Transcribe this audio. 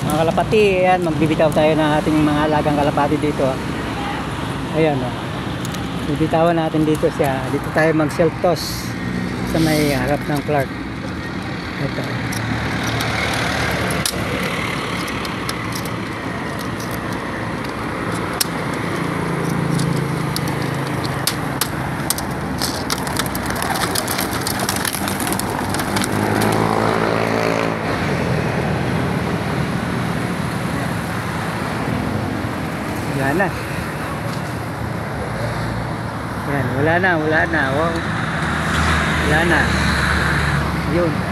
mga kalapati, ayan, magbibitaw tayo ng ating mga alagang kalapati dito. Ayan, oh. Bibitawan natin dito siya. Dito tayo mag self toss sa may harap ng Clark. Ito. Wala na. Yan, wala na. Wow. Wala na. Yun.